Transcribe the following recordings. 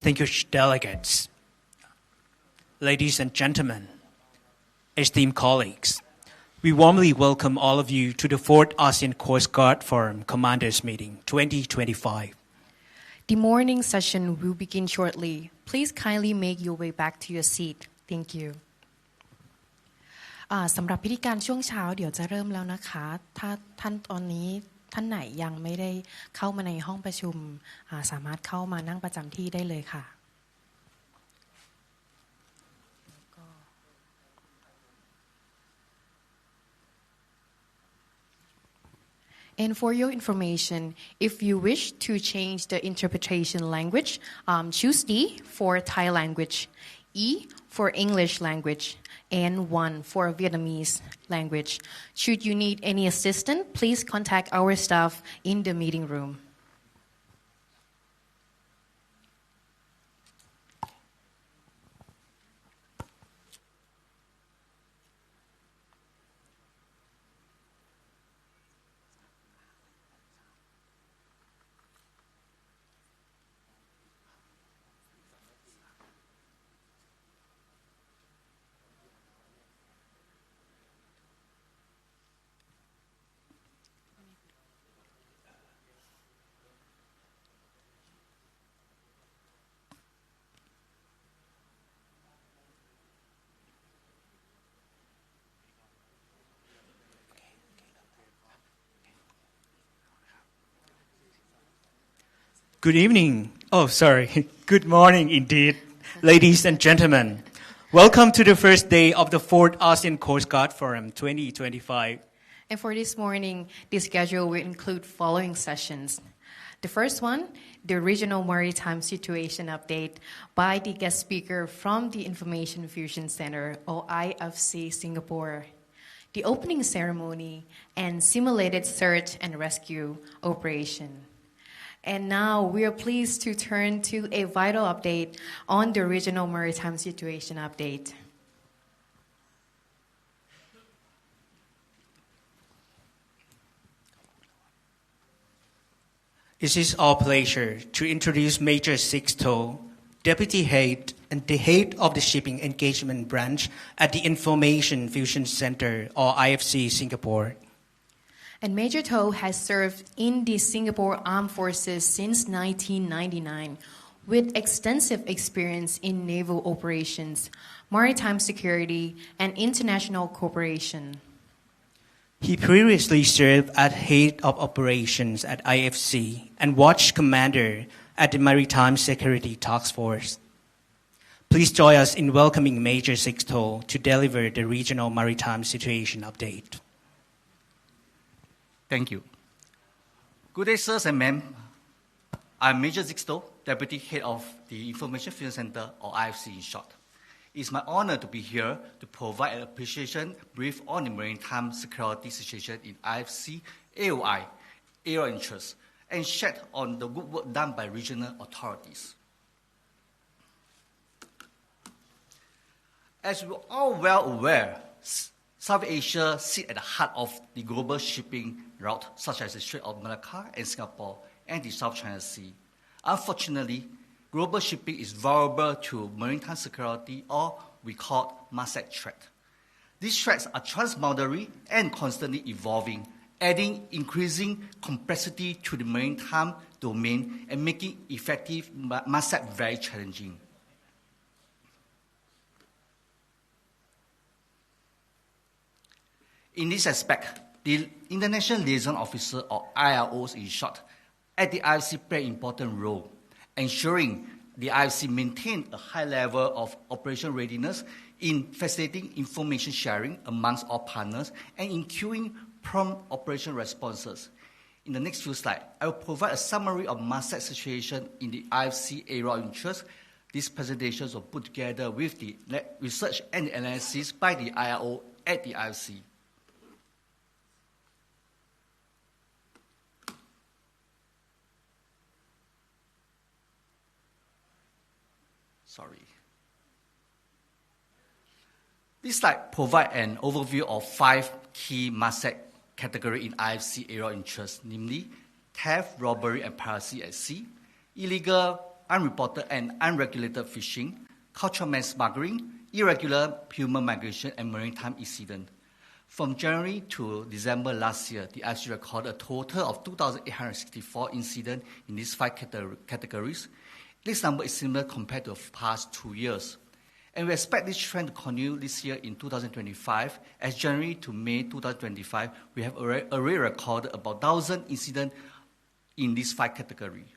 Distinguished delegates, ladies and gentlemen, esteemed colleagues, we warmly welcome all of you to the 4th ASEAN Coast Guard Forum Commanders Meeting 2025. The morning session will begin shortly. Please kindly make your way back to your seat. Thank you. สำหรับพิธีการช่วงเช้าเดี๋ยวจะเริ่มแล้วนะคะถ้าท่านตอนนี้ท่านไหนยังไม่ได้เข้ามาในห้องประชุมสามารถเข้ามานั่งประจำที่ได้เลยค่ะ And for your information, if you wish to change the interpretation language, choose D for Thai language, E for English language, and 1 for Vietnamese language. Should you need any assistance, please contact our staff in the meeting room. Good evening. Oh, sorry. Good morning indeed, ladies and gentlemen. Welcome to the first day of the 4th ASEAN Coast Guard Forum 2025. And for this morning, the schedule will include following sessions. The first one, the Regional Maritime Situation Update by the guest speaker from the Information Fusion Center, or IFC Singapore. The opening ceremony and simulated search and rescue operation. And now we are pleased to turn to a vital update on the Regional Maritime Situation Update. It is our pleasure to introduce Major Sixto, Deputy Head and the Head of the Shipping Engagement Branch at the Information Fusion Center, or IFC Singapore. And Major To has served in the Singapore Armed Forces since 1999 with extensive experience in naval operations, maritime security, and international cooperation. He previously served as Head of Operations at IFC and Watch Commander at the Maritime Security Task Force. Please join us in welcoming Major Sixto to deliver the Regional Maritime Situation Update. Thank you. Good day, sirs and ma'am. I'm Major Sixto, Deputy Head of the Information Fusion Center, or IFC in short. It's my honor to be here to provide an appreciation brief on the maritime security situation in IFC, AOI, area interest, and shed on the good work done by regional authorities. As we're all well aware, South Asia sits at the heart of the global shipping route, such as the Strait of Malacca and Singapore and the South China Sea. Unfortunately, global shipping is vulnerable to maritime security, or we call MARSEC threat. These threats are transboundary and constantly evolving, adding increasing complexity to the maritime domain and making effective MARSEC very challenging. In this aspect, the International Liaison Officer, or ILOs in short, at the IFC play an important role, ensuring the IFC maintain a high level of operational readiness in facilitating information sharing amongst all partners and in queuing prompt operation responses. In the next few slides, I will provide a summary of MARSEC situation in the IFC area of interest. These presentations were put together with the research and analysis by the ILO at the IFC. This slide provides an overview of 5 key MARSEC categories in IFC area of interest, namely theft, robbery, and piracy at sea, illegal unreported and unregulated fishing, cultural smuggling, irregular human migration, and maritime incident. From January to December last year, the IC recorded a total of 2,864 incidents in these 5 categories. This number is similar compared to the past 2 years. And we expect this trend to continue this year in 2025. As January to May 2025, we have already recorded about 1,000 incidents in these 5 categories.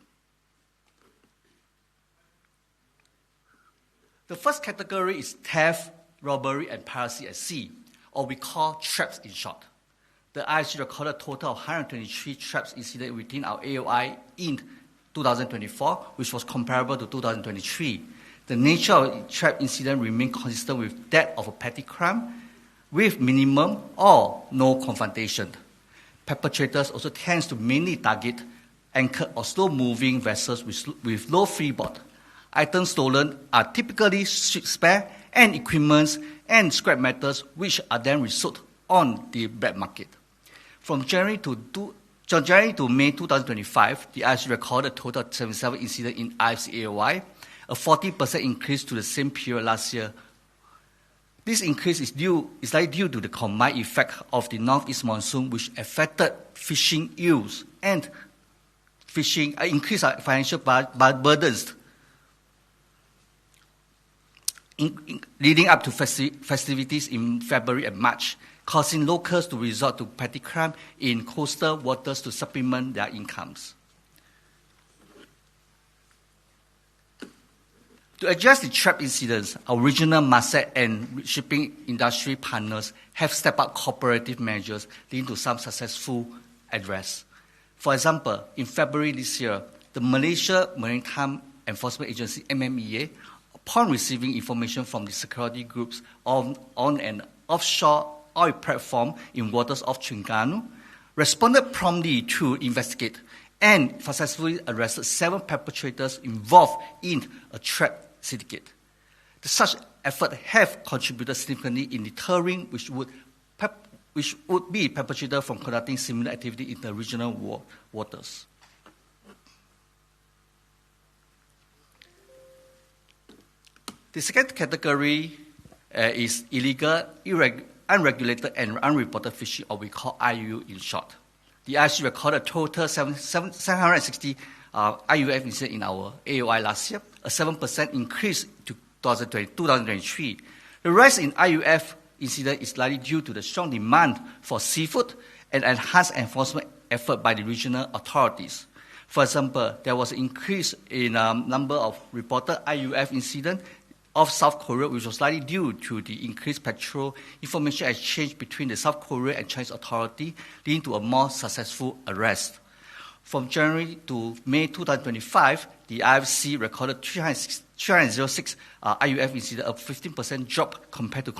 The first category is theft, robbery, and piracy at sea, or we call traps in short. The IC recorded a total of 123 traps incidents within our AOI in 2024, which was comparable to 2023. The nature of trap incident remained consistent with that of a petty crime, with minimum or no confrontation. Perpetrators also tend to mainly target anchored or slow-moving vessels with low freeboard. Items stolen are typically ship spare and equipment and scrap metals, which are then resold on the black market. From January to May 2025, the IFC recorded a total of 77 incidents in IFC AOI, a 40% increase to the same period last year. This increase is likely due to the combined effect of the northeast monsoon, which affected fishing yields and increased financial burdens leading up to festivities in February and March, causing locals to resort to petty crime in coastal waters to supplement their incomes. To address the trap incidents, our regional market and shipping industry partners have stepped up cooperative measures leading to some successful address. For example, in February this year, the Malaysia Maritime Enforcement Agency, MMEA, upon receiving information from the security groups on an offshore oil platform in waters off Terengganu, responded promptly to investigate and successfully arrested 7 perpetrators involved in a trap syndicate. Such efforts have contributed significantly in deterring which would be perpetrated from conducting similar activity in the regional waters. The second category is illegal, unregulated, and unreported fishing, or we call IUU in short. The IC recorded a total 760 IUF incidents in our AOI last year, a 7% increase to 2023. The rise in IUF incident is likely due to the strong demand for seafood and enhanced enforcement effort by the regional authorities. For example, there was an increase in number of reported IUF incidents of South Korea, which was likely due to the increased patrol information exchange between the South Korea and Chinese authority, leading to a more successful arrest. From January to May 2025, the IFC recorded 306 IUF incidents, a 15% drop compared to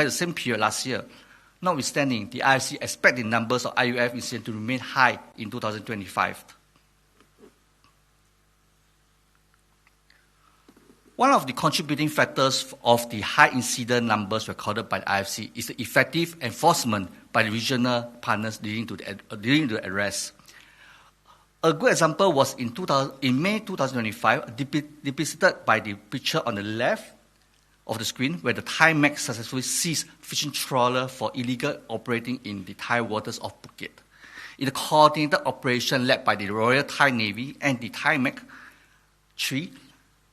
the same period last year. Notwithstanding, the IFC expects the numbers of IUF incidents to remain high in 2025. One of the contributing factors of the high incident numbers recorded by the IFC is the effective enforcement by the regional partners leading to the arrest. A good example was in May 2025, depicted by the picture on the left of the screen, where the Thai MAC successfully seized fishing trawler for illegal operating in the Thai waters of Phuket. In a coordinated operation led by the Royal Thai Navy and the Thai MAC 3,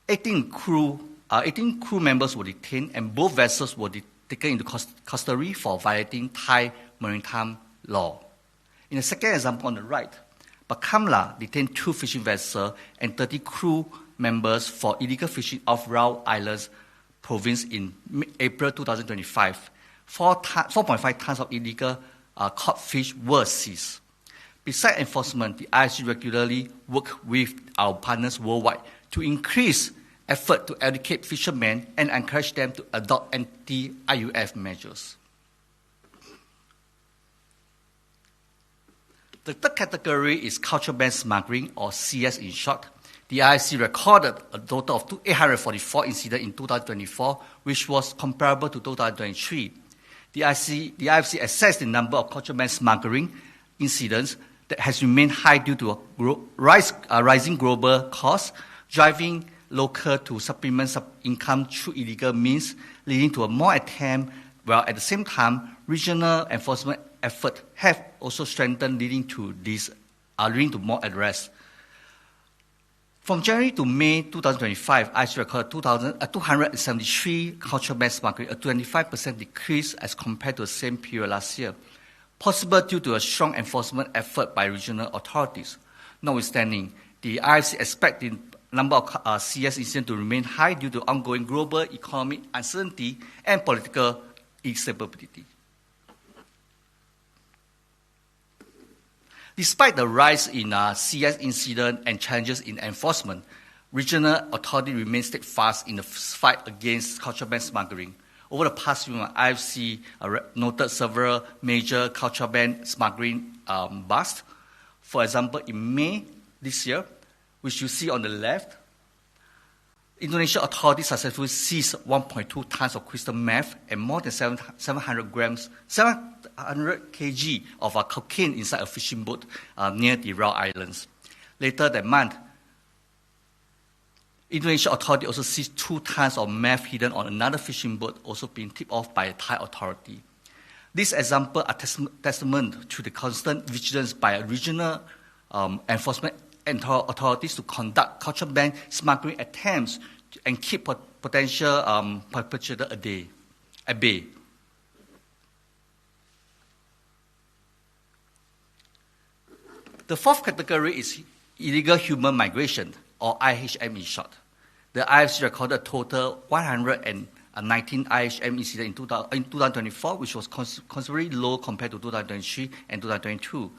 18 crew members were detained, and both vessels were taken into custody for violating Thai maritime law. In the second example on the right, Bakamla detained 2 fishing vessels and 30 crew members for illegal fishing off Rao Islands province in April 2025. 4.5 tons of illegal caught fish were seized. Besides enforcement, the IC regularly work with our partners worldwide to increase effort to educate fishermen and encourage them to adopt anti-IUF measures. The third category is contraband smuggling, or CS in short. The IFC recorded a total of 844 incidents in 2024, which was comparable to 2023. The IFC assessed the number of contraband smuggling incidents that has remained high due to rising global costs, driving local to supplement income through illegal means, leading to a more attempt, while at the same time, regional enforcement efforts have also strengthened, leading to more arrests. From January to May 2025, ICE recorded 273 contraband smuggling, a 25% decrease as compared to the same period last year, possible due to a strong enforcement effort by regional authorities. Notwithstanding, the IFC expects the number of CS incidents to remain high due to ongoing global economic uncertainty and political instability. Despite the rise in CS incidents and challenges in enforcement, regional authorities remain steadfast in the fight against contraband smuggling. Over the past few months, IFC noted several major contraband smuggling busts. For example, in May this year, which you see on the left, Indonesian authorities successfully seized 1.2 tons of crystal meth and more than 700 kg of cocaine inside a fishing boat near the Raw Islands. Later that month, Indonesian authorities also seized 2 tons of meth hidden on another fishing boat, also being tipped off by a Thai authority. These examples are testament to the constant vigilance by regional enforcement authorities to conduct contraband smuggling attempts and keep potential perpetrators at bay. The fourth category is illegal human migration, or IHM in short. The IFC recorded a total 119 IHM incidents in 2024, which was considerably low compared to 2023 and 2022.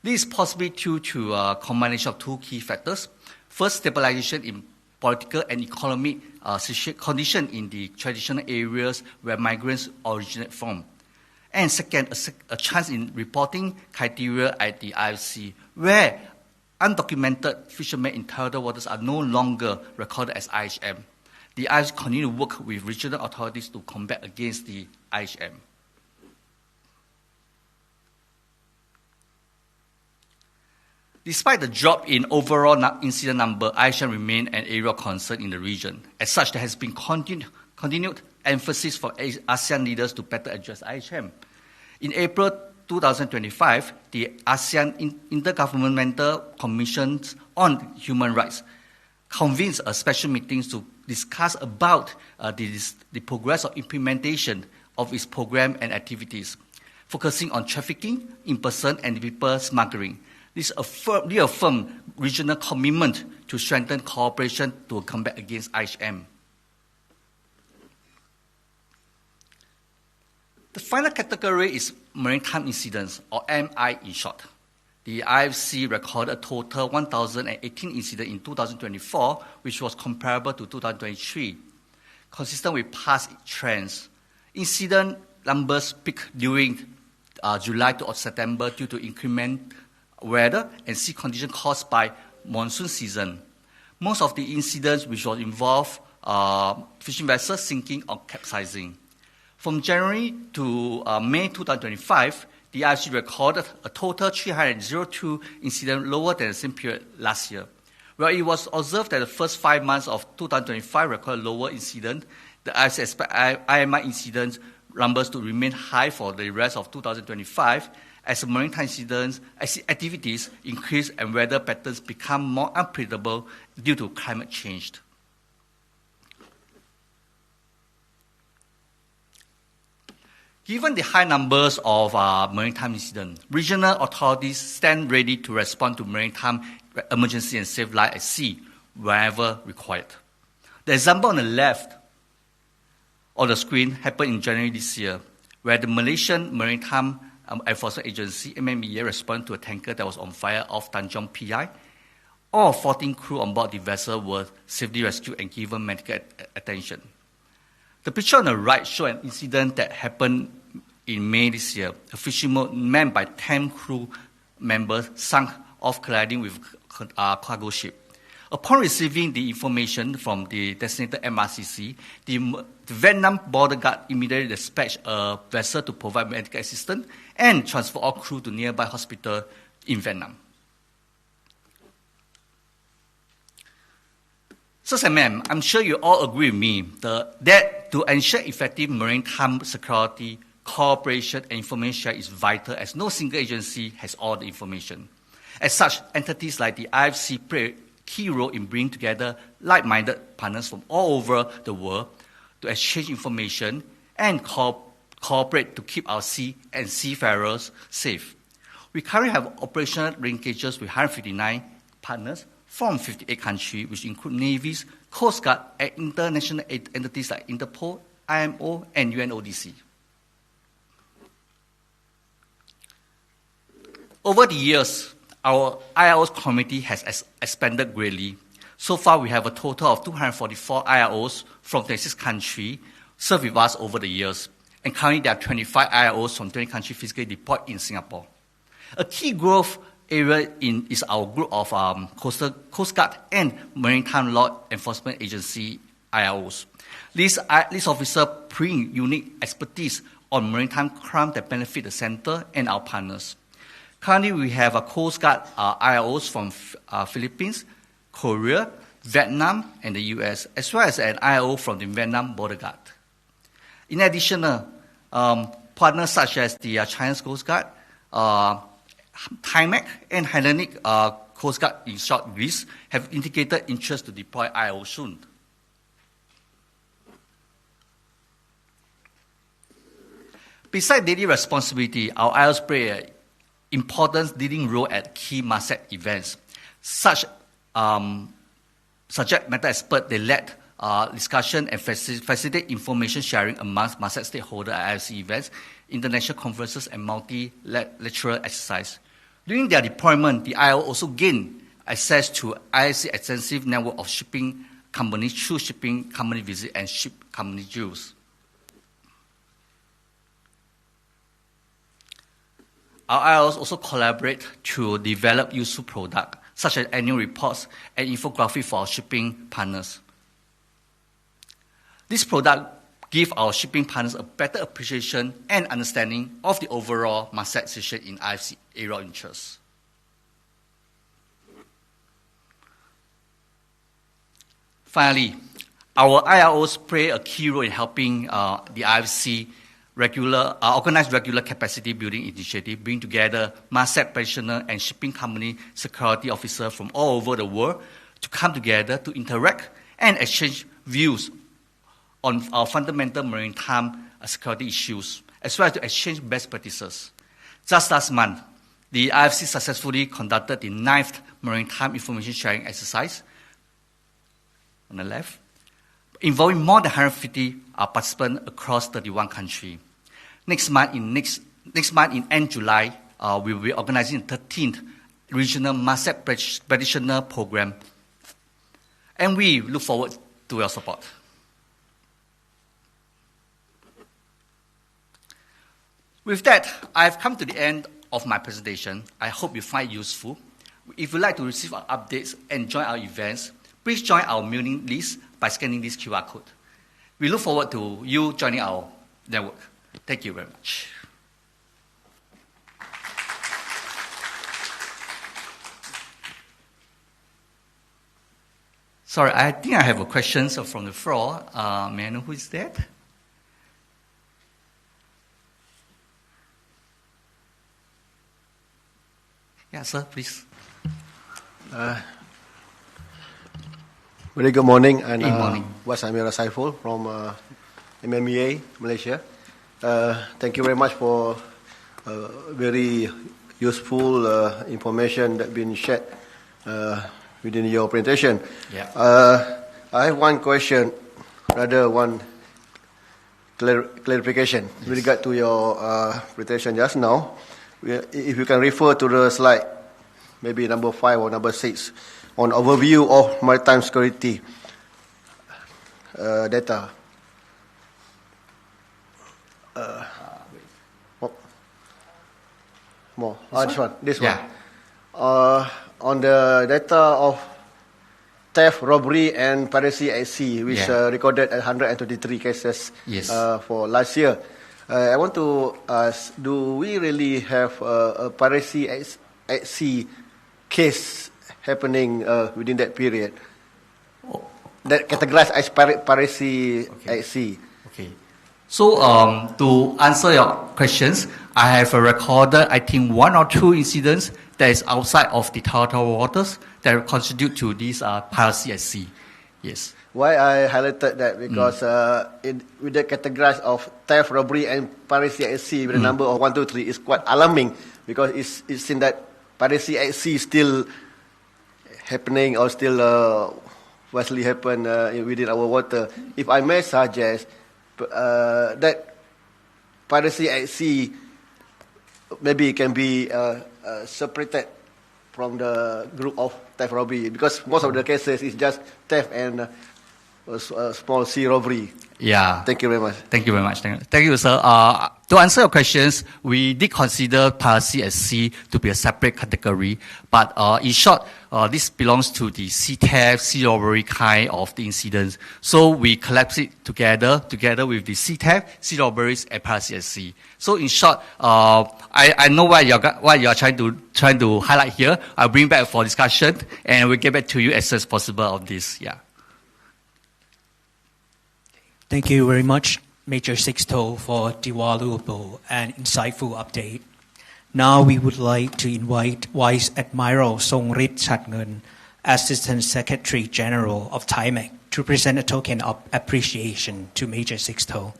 This is possibly due to a combination of two key factors. First, stabilization in political and economic conditions in the traditional areas where migrants originate from. And second, a change in reporting criteria at the IFC, where undocumented fishermen in territorial waters are no longer recorded as IHM. The IFC continue to work with regional authorities to combat against the IHM. Despite the drop in overall incident number, IHM remains an area of concern in the region. As such, there has been continued emphasis for ASEAN leaders to better address IHM. In April 2025, the ASEAN Intergovernmental Commission on Human Rights convened a special meeting to discuss about the progress of implementation of its program and activities, focusing on trafficking in person and people smuggling. This reaffirmed regional commitment to strengthen cooperation to combat against IHM. The final category is maritime incidents, or MI in short. The IFC recorded a total 1,018 incidents in 2024, which was comparable to 2023, consistent with past trends. Incident numbers peaked during July to September due to inclement weather and sea conditions caused by monsoon season. Most of the incidents which will involve fishing vessels sinking or capsizing. From January to May 2025, the IFC recorded a total 302 incidents, lower than the same period last year. While it was observed that the first 5 months of 2025 recorded lower incidents, the IFC expects IMI incidents numbers to remain high for the rest of 2025 as maritime incidents activities increase and weather patterns become more unpredictable due to climate change. Given the high numbers of maritime incidents, regional authorities stand ready to respond to maritime emergency and save lives at sea wherever required. The example on the left on the screen happened in January this year, where the Malaysian Maritime Enforcement Agency, MMEA, responded to a tanker that was on fire off Tanjong PI. All 14 crew on board the vessel were safely rescued and given medical attention. The picture on the right shows an incident that happened in May this year. A fishing boat manned by 10 crew members sunk off colliding with a cargo ship. Upon receiving the information from the designated MRCC, the Vietnam border guard immediately dispatched a vessel to provide medical assistance and transfer all crew to nearby hospital in Vietnam. Sirs and ma'am, I'm sure you all agree with me that to ensure effective maritime security, cooperation and information sharing is vital as no single agency has all the information. As such, entities like the IFC play a key role in bringing together like-minded partners from all over the world to exchange information and cooperate to keep our sea and seafarers safe. We currently have operational linkages with 159 partners from 58 countries, which include navies, Coast Guard, and international entities like Interpol, IMO, and UNODC. Over the years, our IROs community has expanded greatly. So far, we have a total of 244 IROs from 26 countries served with us over the years. And currently, there are 25 IROs from 20 countries physically deployed in Singapore. A key growth area is our group of Coast Guard and Maritime Law Enforcement Agency IROs. These officers bring unique expertise on maritime crime that benefit the center and our partners. Currently, we have a Coast Guard IROs from Philippines, Korea, Vietnam, and the US, as well as an IRO from the Vietnam Border Guard. In addition, partners such as the Chinese Coast Guard, Thaimac, and Hellenic Coast Guard, in short, Greece, have indicated interest to deploy IRO soon. Besides daily responsibility, our IROs play an important leading role at key MASEC events. Such subject matter experts, they led discussion and facilitate information sharing amongst MASEC stakeholders at IFC events, international conferences, and multilateral exercise. During their deployment, the IRO also gained access to IFC extensive network of shipping companies through shipping company visits and ship company drills. Our IROs also collaborate to develop useful products, such as annual reports and infographics for our shipping partners. This product gives our shipping partners a better appreciation and understanding of the overall MASEC situation in IFC area of interest. Finally, our IROs play a key role in helping the IFC organize regular capacity building initiative, bring together MASEC practitioners and shipping company security officers from all over the world to come together to interact and exchange views on our fundamental maritime security issues, as well as to exchange best practices. Just last month, the IFC successfully conducted the 9th Maritime Information Sharing Exercise, on the left, involving more than 150 participants across 31 countries. Next month, in end July, we will be organizing the 13th Regional MASEC Practitioner Program, and we look forward to your support. With that, I've come to the end of my presentation. I hope you find it useful. If you'd like to receive our updates and join our events, please join our mailing list by scanning this QR code. We look forward to you joining our network. Thank you very much. Sorry, I think I have a question from the floor. May I know who is that? Yeah, sir, please. Very good morning. And good morning. Was Amira Saiful from MMEA, Malaysia. Thank you very much for very useful information that been shared within your presentation. Yeah. I have one question, rather one clarification with regard to your presentation just now. If you can refer to the slide, maybe number 5 or number 6, on overview of maritime security data. More. This one. On the data of theft, robbery, and piracy at sea, which recorded at 123 cases for last year. I want to ask, do we really have a piracy at sea case happening within that period? that categorized as piracy at sea. Okay. So to answer your questions, I have recorded, I think, 1 or 2 incidents that is outside of the territorial waters that contribute to this piracy at sea. Yes. Why I highlighted that? Because with the categories of theft, robbery, and piracy at sea, with the number of 1, 2, 3 is quite alarming, because it's seen that piracy at sea is still happening or still vastly happen within our water. If I may suggest that piracy at sea maybe can be separated from the group of theft robbery, because most of the cases is just theft and small sea robbery. Yeah. Thank you very much. Thank you very much. Thank you, sir. To answer your questions, we did consider piracy at sea to be a separate category, but in short, this belongs to the sea theft, sea robbery kind of the incidents. So we collapse it together with the sea theft, sea robberies, and piracy at sea. So in short, I know what you're trying to highlight here. I'll bring back for discussion, and we'll get back to you as soon as possible on this. Yeah. Thank you very much, Major Sixto, for the valuable and insightful update. Now we would like to invite Vice Admiral Songrit Chatngun, Assistant Secretary General of TIMEC, to present a token of appreciation to Major Sixto.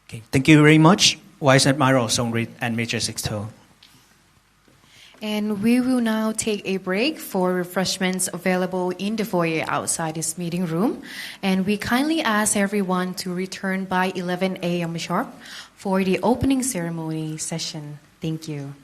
Okay, thank you very much, Vice Admiral Songrit and Major Sixto. And we will now take a break for refreshments available in the foyer outside this meeting room. And we kindly ask everyone to return by 11 a.m. sharp for the opening ceremony session. Thank you.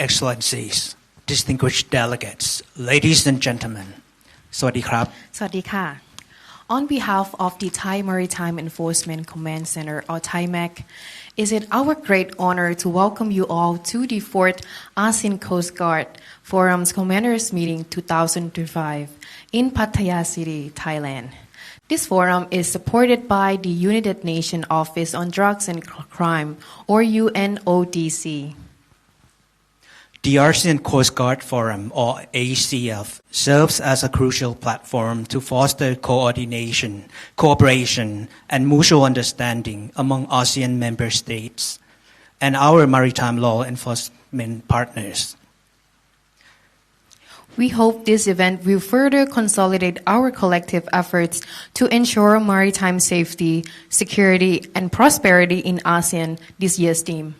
Excellencies, distinguished delegates, ladies and gentlemen, สวัสดีครับ สวัสดีค่ะ On behalf of the Thai Maritime Enforcement Command Center, or ThaiMac, is it our great honor to welcome you all to the 4th ASEAN Coast Guard Forum's Commanders Meeting 2025 in Pattaya City, Thailand. This forum is supported by the United Nations Office on Drugs and Crime, or UNODC. The ASEAN Coast Guard Forum, or ACF, serves as a crucial platform to foster coordination, cooperation, and mutual understanding among ASEAN member states and our maritime law enforcement partners. We hope this event will further consolidate our collective efforts to ensure maritime safety, security, and prosperity in ASEAN this year's theme.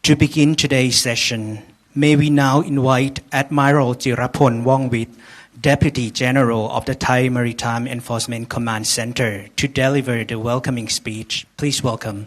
To begin today's session, may we now invite Admiral Jirapon Wongwit, Deputy General of the Thai Maritime Enforcement Command Center, to deliver the welcoming speech. Please welcome.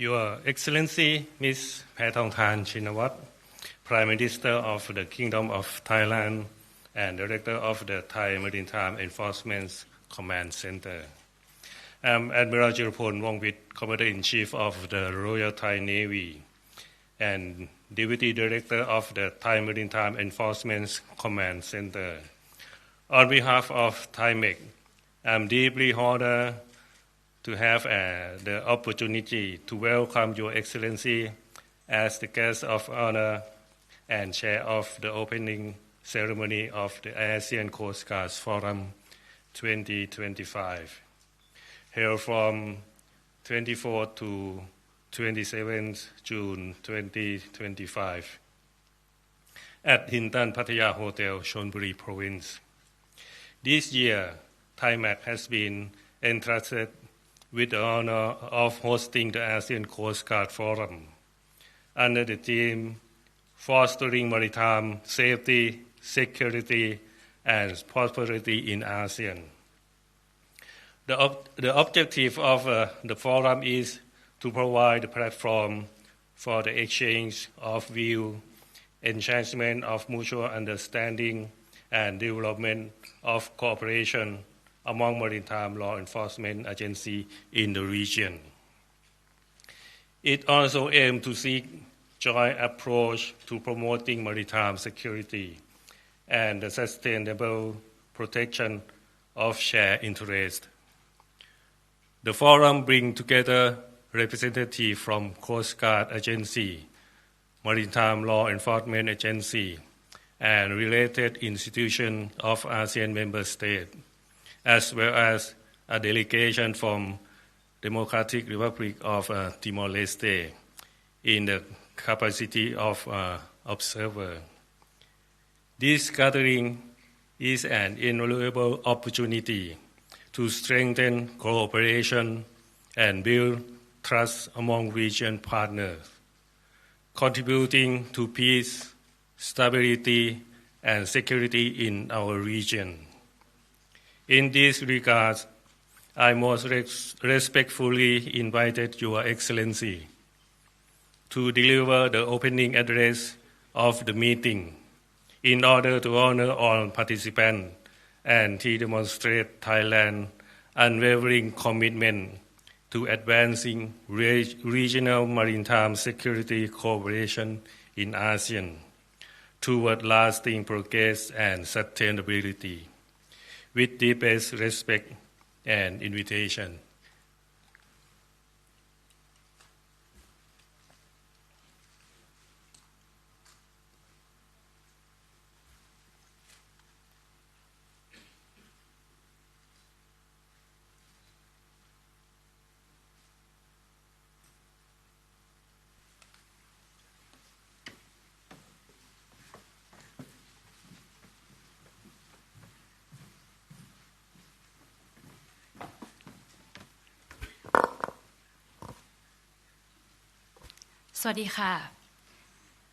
Your Excellency, Ms. Paetongtarn Shinawat, Prime Minister of the Kingdom of Thailand and Director of the Thai Maritime Enforcement Command Center. I'm Admiral Jirapon Wongwit, Commander-in-Chief of the Royal Thai Navy and Deputy Director of the Thai Maritime Enforcement Command Center. On behalf of ThaiMac, I'm deeply honored to have the opportunity to welcome Your Excellency as the guest of honor and chair of the opening ceremony of the ASEAN Coast Guard Forum 2025, held from 24 to 27 June 2025 at Hinton Pattaya Hotel, Chonburi Province. This year, ThaiMac has been entrusted with the honor of hosting the ASEAN Coast Guard Forum under the theme Fostering Maritime Safety, Security, and Prosperity in ASEAN. The objective of the forum is to provide a platform for the exchange of views, enhancement of mutual understanding, and development of cooperation among maritime law enforcement agencies in the region. It also aims to seek joint approach to promoting maritime security and the sustainable protection of shared interests. The forum brings together representatives from Coast Guard Agency, Maritime Law Enforcement Agency, and related institutions of ASEAN member states, as well as a delegation from Democratic Republic of Timor-Leste in the capacity of observer. This gathering is an invaluable opportunity to strengthen cooperation and build trust among region partners, contributing to peace, stability, and security in our region. In this regard, I most respectfully invited Your Excellency to deliver the opening address of the meeting in order to honor all participants and to demonstrate Thailand's unwavering commitment to advancing regional maritime security cooperation in ASEAN toward lasting progress and sustainability. With deepest respect and invitation. Swadika.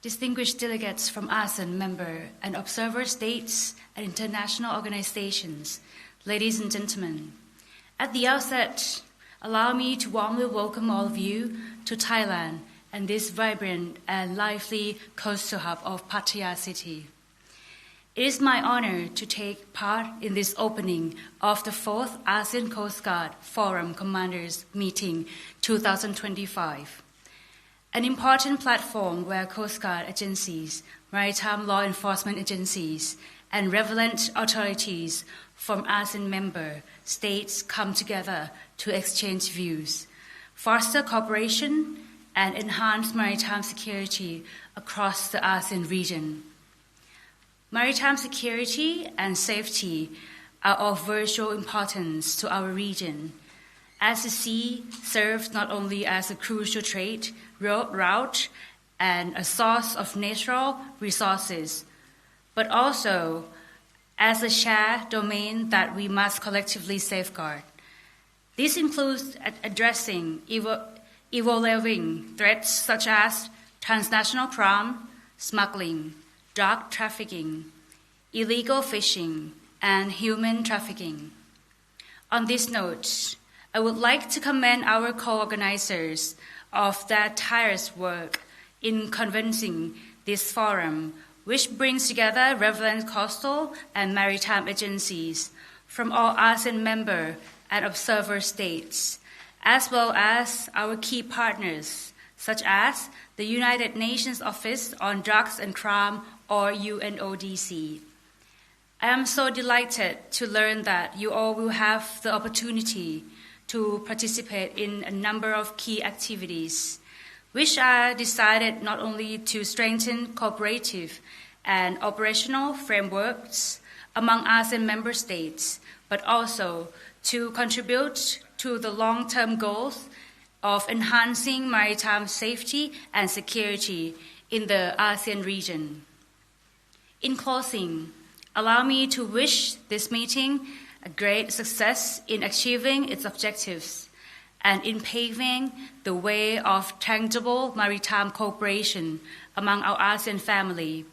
Distinguished delegates from ASEAN member and observer states and international organizations, ladies and gentlemen, at the outset, allow me to warmly welcome all of you to Thailand and this vibrant and lively coastal hub of Pattaya City. It is my honor to take part in this opening of the 4th ASEAN Coast Guard Forum Commanders Meeting 2025. An important platform where Coast Guard agencies, maritime law enforcement agencies, and relevant authorities from ASEAN member states come together to exchange views, foster cooperation, and enhance maritime security across the ASEAN region. Maritime security and safety are of vital importance to our region, as the sea serves not only as a crucial trade route and a source of natural resources, but also as a shared domain that we must collectively safeguard. This includes addressing evolving threats such as transnational crime, smuggling, drug trafficking, illegal fishing, and human trafficking. On this note, I would like to commend our co-organizers of their tireless work in convening this forum, which brings together relevant coastal and maritime agencies from all ASEAN member and observer states, as well as our key partners, such as the United Nations Office on Drugs and Crime, or UNODC. I am so delighted to learn that you all will have the opportunity to participate in a number of key activities, which are decided not only to strengthen cooperative and operational frameworks among ASEAN member states, but also to contribute to the long-term goals of enhancing maritime safety and security in the ASEAN region. In closing, allow me to wish this meeting a great success in achieving its objectives and in paving the way of tangible maritime cooperation among our ASEAN family,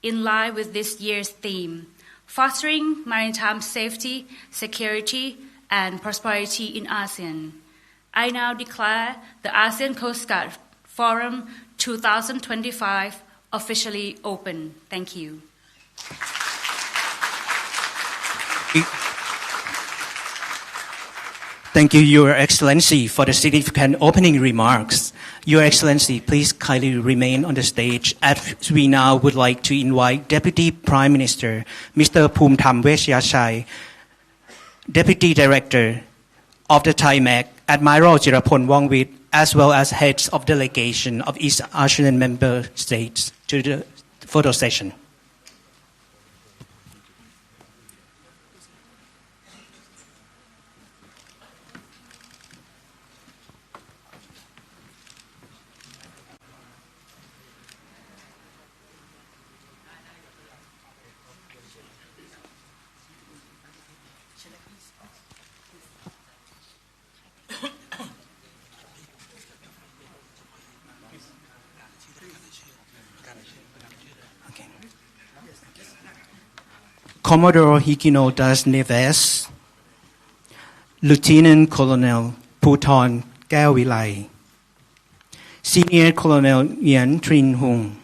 in line with this year's theme, fostering maritime safety, security, and prosperity in ASEAN. I now declare the ASEAN Coast Guard Forum 2025 officially open. Thank you. Thank you, Your Excellency, for the significant opening remarks. Your Excellency, please kindly remain on the stage as we now would like to invite Deputy Prime Minister Mr. Phumtham Wechayachai, Deputy Director of the THAIMAC, Admiral Jirapon Wongwit, as well as heads of delegation of East ASEAN member states to the photo session. Commodore Hikino Das Neves, Lieutenant Colonel Puthon Kaewilai, Senior Colonel Nguyen Trin Hung,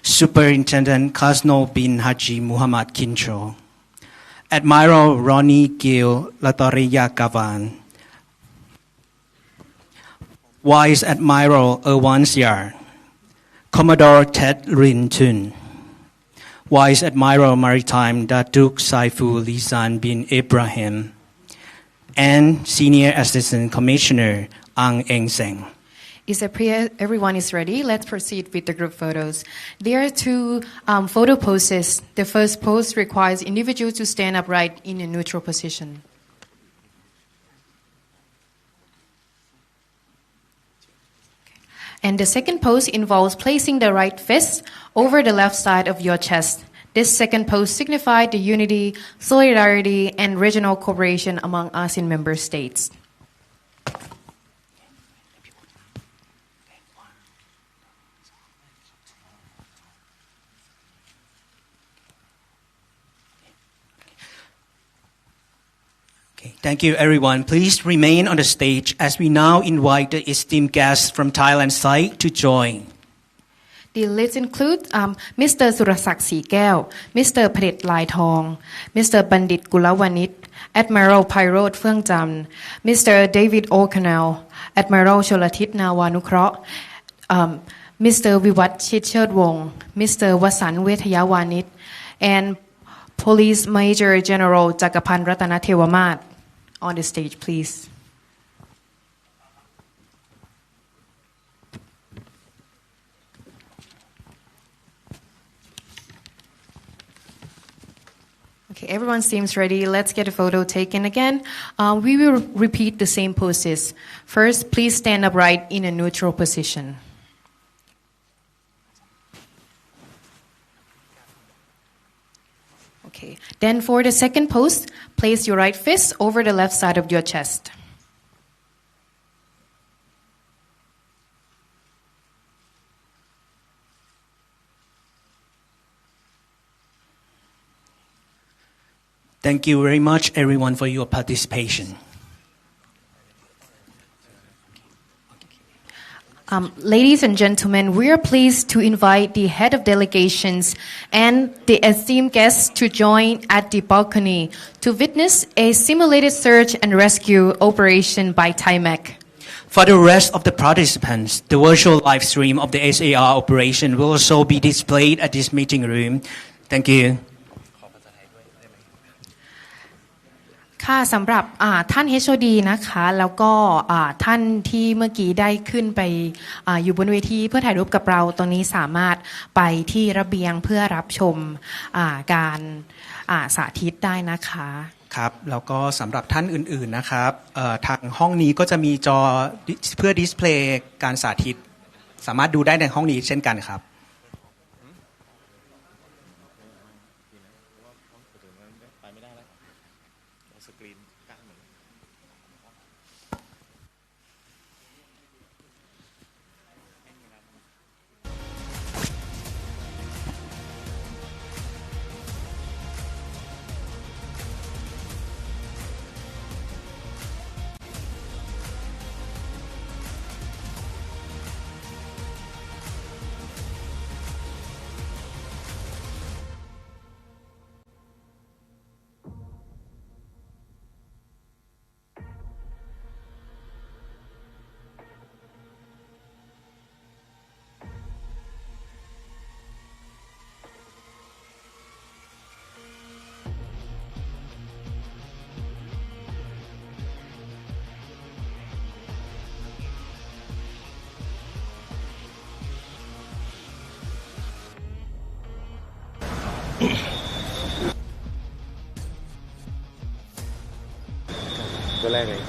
Superintendent Kasno bin Haji Muhammad Kincho, Admiral Ronnie Gil Latoria Gavan, Vice Admiral Erwan Siar, Commodore Ted Rin Tun, Vice Admiral Maritime Datuk Saiful Lisan bin Ibrahim, and Senior Assistant Commissioner Ang Eng Seng. Everyone is ready. Let's proceed with the group photos. There are two photo poses. The first pose requires individuals to stand upright in a neutral position. And the second pose involves placing the right fist over the left side of your chest. This second pose signifies the unity, solidarity, and regional cooperation among ASEAN member states. Okay, thank you, everyone. Please remain on the stage as we now invite the esteemed guests from Thailand side to join. The list includes Mr. Surasak Seegaew, Mr. Phadit Lai Thong, Mr. Bandit Gulawanit, Admiral Pirot Pheongjan, Mr. David O'Connell, Admiral Cholathit Nawanukro, Mr. Viwat Chitcherdwong, Mr. Wasan Wetayawanit, and Police Major General Jagapan Ratanathewamat. On the stage, please. Okay, everyone seems ready. Let's get a photo taken again. We will repeat the same poses. First, please stand upright in a neutral position. Okay, then for the second pose, place your right fist over the left side of your chest. Thank you very much, everyone, for your participation. Ladies and gentlemen, we are pleased to invite the head of delegations and the esteemed guests to join at the balcony to witness a simulated search and rescue operation by TIMEC. For the rest of the participants, the virtual live stream of the SAR operation will also be displayed at this meeting room. Thank you. ค่ะสำหรับท่าน HOD นะคะแล้วก็ท่านที่เมื่อกี้ได้ขึ้นไปอยู่บนเวทีเพื่อถ่ายรูปกับเราตรงนี้สามารถไปที่ระเบียงเพื่อรับชมการสาธิตได้นะคะครับแล้วก็สำหรับท่านอื่นๆนะครับทางห้องนี้ก็จะมีจอเพื่อดิสเพลย์การสาธิตสามารถดูได้ในห้องนี้เช่นกันครับตัวแรกเลย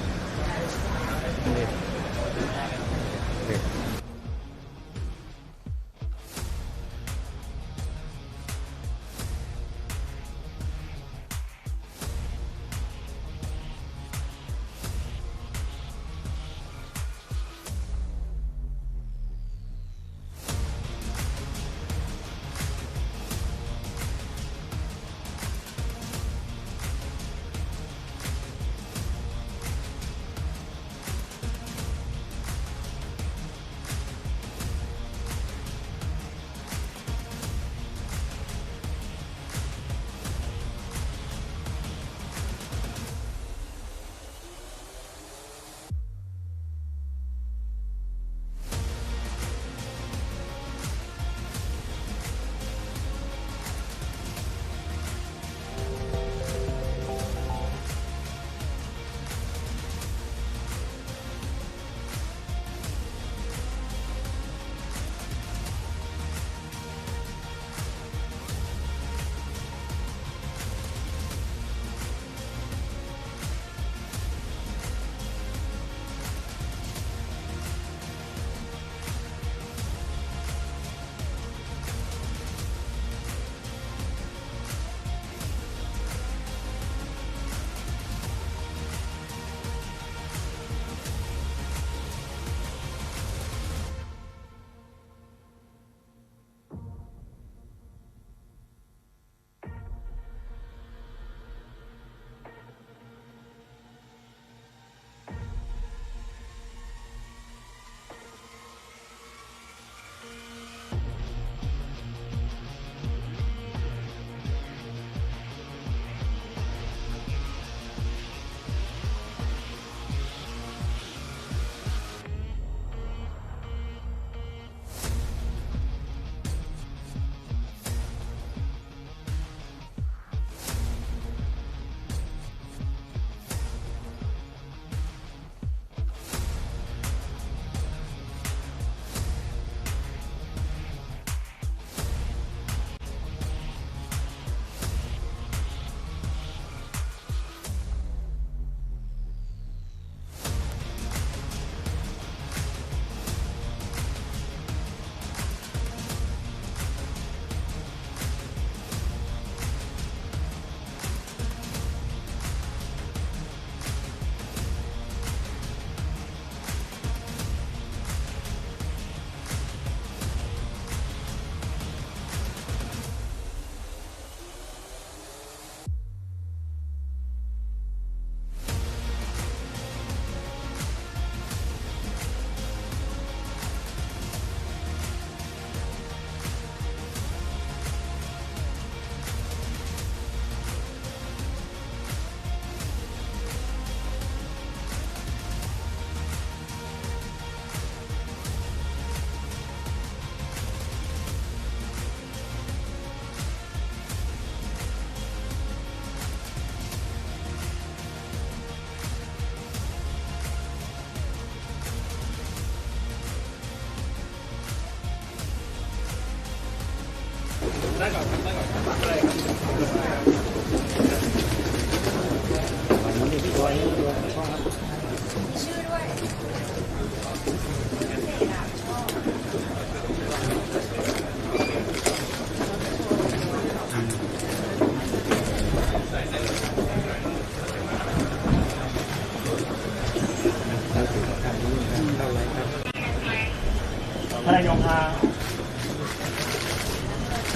ก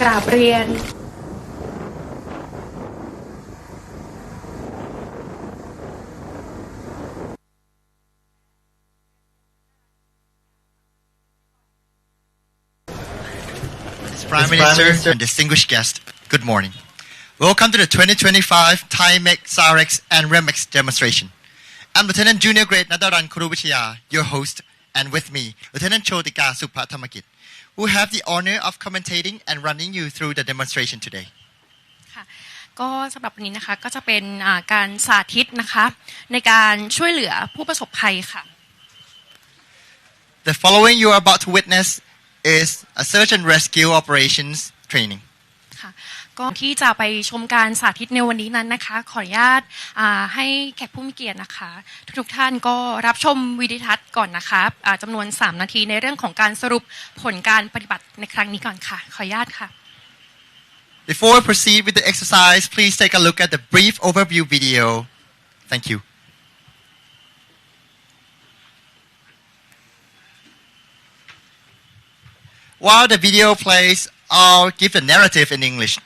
ราบเรียนPrime Minister and distinguished guests, good morning. Welcome to the 2025 Thai MEC, SAREX and REMEX demonstration. I'm Lieutenant Junior Grade Nadaran Kuruvichaya, your host, and with me, Lieutenant Chotika Supathamakit, who have the honor of commentating and running you through the demonstration today. ก็สำหรับวันนี้นะคะก็จะเป็นการสาธิตนะคะในการช่วยเหลือผู้ประสบภัยค่ะ The following you are about to witness is a search and rescue operations training. ค่ะก็ที่จะไปชมการสาธิตในวันนี้นั้นนะคะขออนุญาตให้แขกผู้มีเกียรตินะคะทุกท่านก็รับชมวิดีทัศน์ก่อนนะคะจำนวน3นาทีในเรื่องของการสรุปผลการปฏิบัติในครั้งนี้ก่อนค่ะขออนุญาตค่ะ Before we proceed with the exercise, please take a look at the brief overview video. Thank you. While the video plays, I'll give the narrative in English.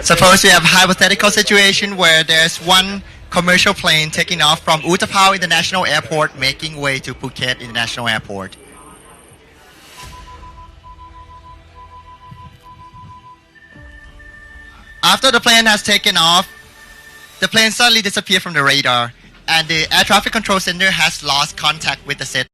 Suppose we have a hypothetical situation where there's one commercial plane taking off from Utapao International Airport making way to Phuket International Airport. After the plane has taken off, the plane suddenly disappeared from the radar and the air traffic control center has lost contact with the set.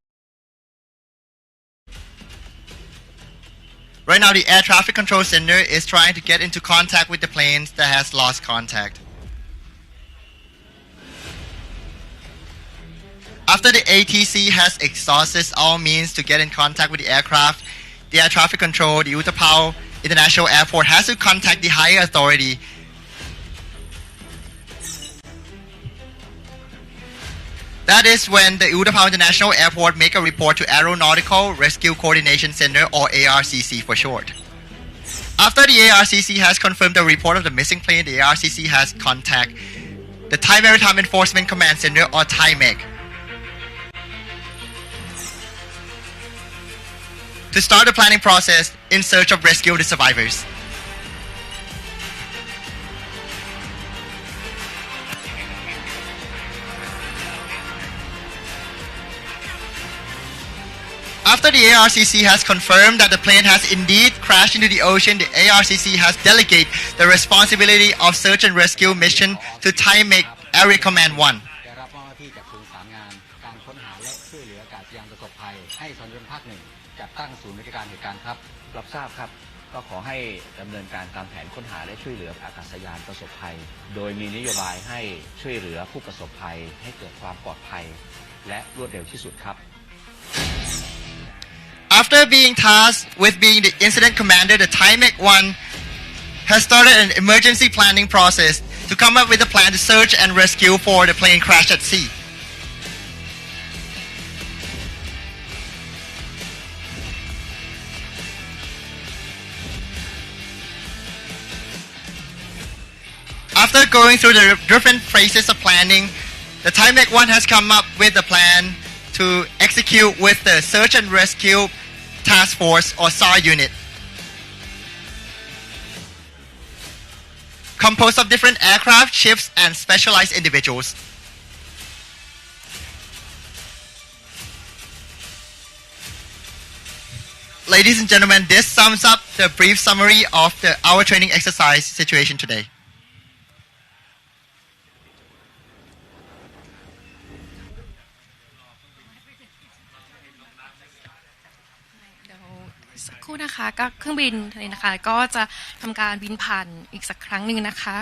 Right now, the air traffic control center is trying to get into contact with the planes that has lost contact. After the ATC has exhausted all means to get in contact with the aircraft, the air traffic control, the Utapao International Airport has to contact the higher authority. That is when the Utapao International Airport make a report to Aeronautical Rescue Coordination Center, or ARCC for short. After the ARCC has confirmed the report of the missing plane, the ARCC has contact the Thai Maritime Enforcement Command Center, or Thai MEC, to start the planning process in search of rescue the survivors. After the ARCC has confirmed that the plane has indeed crashed into the ocean, the ARCC has delegated the responsibility of search and rescue mission to Thai MEC Area Command 1. ตั้งศูนย์ราชการเหตุการณ์ครับรับทราบครับก็ขอให้ดำเนินการตามแผนค้นหาและช่วยเหลืออากาศยานประสบภัยโดยมีนโยบายให้ช่วยเหลือผู้ประสบภัยให้เกิดความปลอดภัยและรวดเร็วที่สุดครับ After being tasked with being the incident commander, the Thai MEC 1 has started an emergency planning process to come up with a plan to search and rescue for the plane crash at sea. After going through the different phases of planning, the Thai MEC 1 has come up with a plan to execute with the Search and Rescue Task Force, or SAR unit, composed of different aircraft, ships, and specialized individuals. Ladies and gentlemen, this sums up the brief summary of our training exercise situation today. สักครู่นะคะก็เครื่องบินเลยนะคะก็จะทำการบินผ่านอีกสักครั้งหนึ่งนะคะ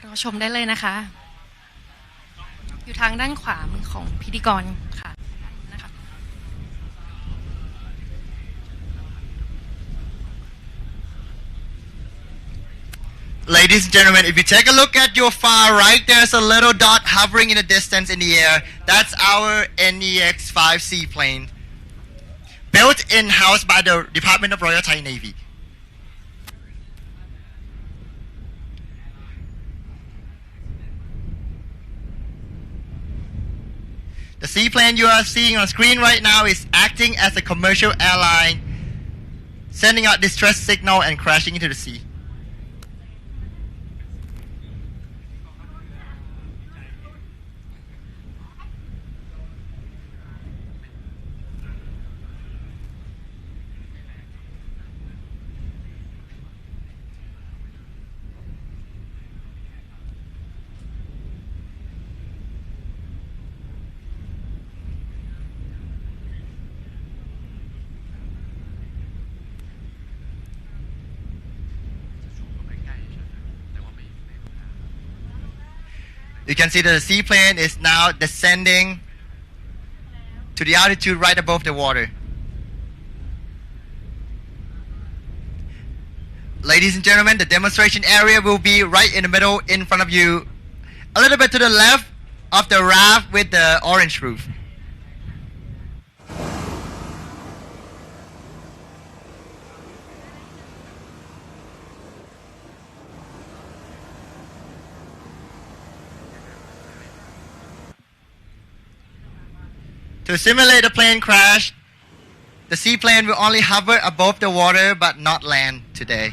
รอชมได้เลยนะคะ อยู่ทางด้านขวามือของพิธีกรค่ะนะคะ Ladies and gentlemen, if you take a look at your far right, there's a little dot hovering in the distance in the air. That's our NEX-5 seaplane, built in-house by the Department of Royal Thai Navy. The seaplane you are seeing on screen right now is acting as a commercial airline, sending out distress signal and crashing into the sea. You can see that the seaplane is now descending to the altitude right above the water. Ladies and gentlemen, the demonstration area will be right in the middle in front of you, a little bit to the left of the raft with the orange roof. To simulate a plane crash, the seaplane will only hover above the water but not land today.